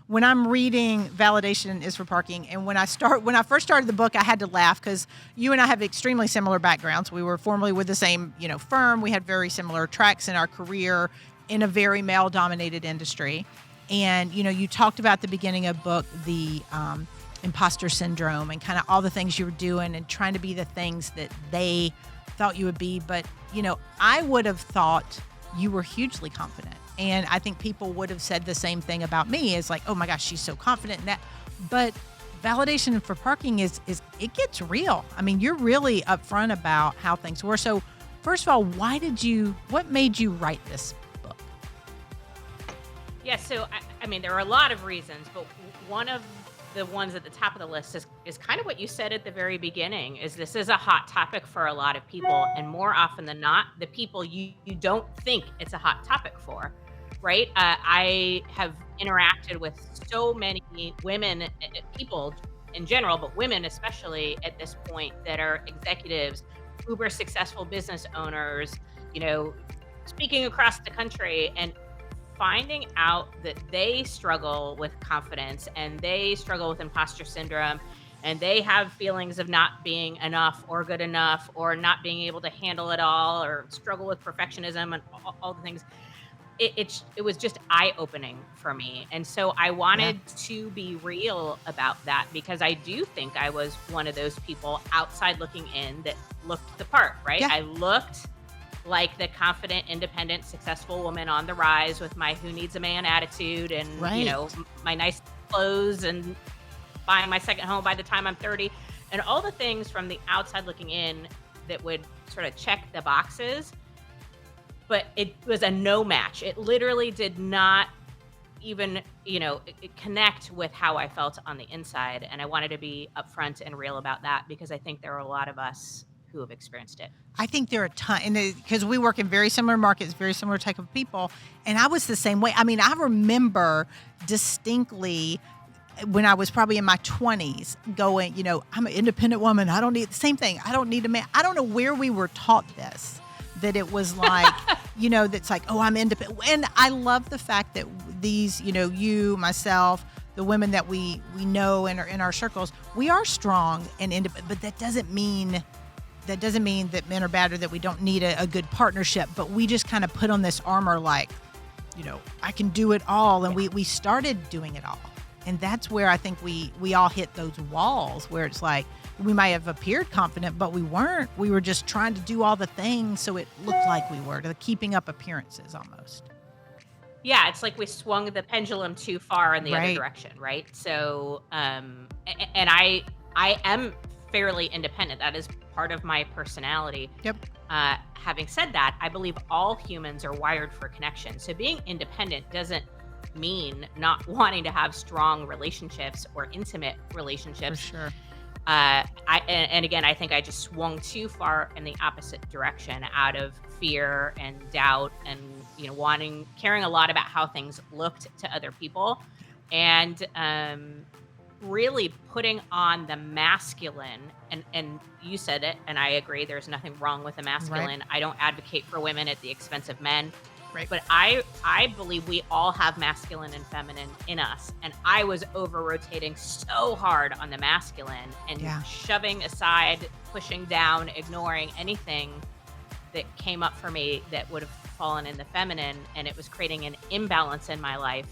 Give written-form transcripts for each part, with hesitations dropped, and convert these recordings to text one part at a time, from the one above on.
when I'm reading Validation is for Parking, and when I first started the book, I had to laugh because you and I have extremely similar backgrounds. We were formerly with the same, firm. We had very similar tracks in our career in a very male-dominated industry. And, you talked about at the beginning of the book, the Imposter Syndrome and kind of all the things you were doing and trying to be the things that they thought you would be. But, I would have thought you were hugely confident. And I think people would have said the same thing about me. It's like, oh my gosh, she's so confident in that. But Validation for Parking is it gets real. I mean, you're really upfront about how things were. So first of all, what made you write this book? Yeah, so I mean, there are a lot of reasons, but one of the ones at the top of the list is kind of what you said at the very beginning, is this is a hot topic for a lot of people, and more often than not, the people you don't think it's a hot topic for, right? I have interacted with so many women, people in general, but women especially at this point, that are executives, uber successful business owners, speaking across the country, and finding out that they struggle with confidence and they struggle with imposter syndrome and they have feelings of not being enough or good enough or not being able to handle it all or struggle with perfectionism and all the things. It was just eye-opening for me. And so I wanted to be real about that, because I do think I was one of those people outside looking in that looked the part, right? Yeah. I looked like the confident, independent, successful woman on the rise with my who needs a man attitude and, my nice clothes and buying my second home by the time I'm 30 and all the things from the outside looking in that would sort of check the boxes. But it was a no match. It literally did not even, connect with how I felt on the inside. And I wanted to be upfront and real about that, because I think there are a lot of us who have experienced it. I think there are a ton, because we work in very similar markets, very similar type of people, and I was the same way. I mean, I remember distinctly when I was probably in my 20s going, I'm an independent woman. I don't need the same thing. I don't need a man. I don't know where we were taught this, that it was like, that's like, oh, I'm independent. And I love the fact that these, you, myself, the women that we know and are in our circles, we are strong and independent, but that doesn't mean that men are bad or that we don't need a good partnership, but we just kind of put on this armor like, I can do it all. And we started doing it all. And that's where I think we all hit those walls where it's like, we might have appeared confident, but we weren't. We were just trying to do all the things so it looked like we were, to keeping up appearances almost. Yeah, it's like we swung the pendulum too far in the other direction, right? So, and I am fairly independent. That is part of my personality. Yep. Having said that, I believe all humans are wired for connection. So being independent doesn't mean not wanting to have strong relationships or intimate relationships. For sure. And again, I think I just swung too far in the opposite direction out of fear and doubt and, caring a lot about how things looked to other people, and really putting on the masculine. And you said it, and I agree, there's nothing wrong with the masculine. Right. I don't advocate for women at the expense of men. Right. But I believe we all have masculine and feminine in us. And I was over-rotating so hard on the masculine and shoving aside, pushing down, ignoring anything that came up for me that would have fallen in the feminine. And it was creating an imbalance in my life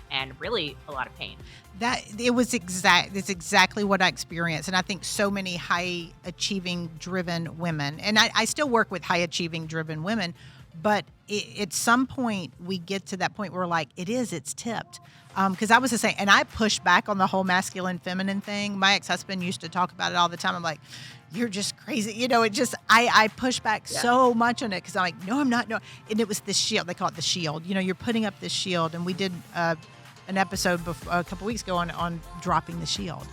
and really a lot of pain. It's exactly what I experienced. And I think so many high achieving driven women, and I still work with high achieving driven women, but at some point we get to that point where it's tipped. Because I was the same, and I pushed back on the whole masculine feminine thing. My ex-husband used to talk about it all the time. I'm like, you're just crazy. I pushed back so much on it because I'm like, no, I'm not. No. And it was the shield. They call it the shield. You're putting up this shield. And we did an episode a couple weeks ago on dropping the shield.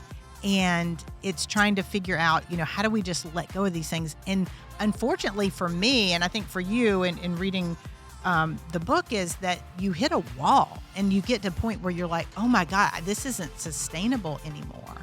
And it's trying to figure out, how do we just let go of these things? And unfortunately for me, and I think for you in reading the book, is that you hit a wall and you get to a point where you're like, oh my God, this isn't sustainable anymore.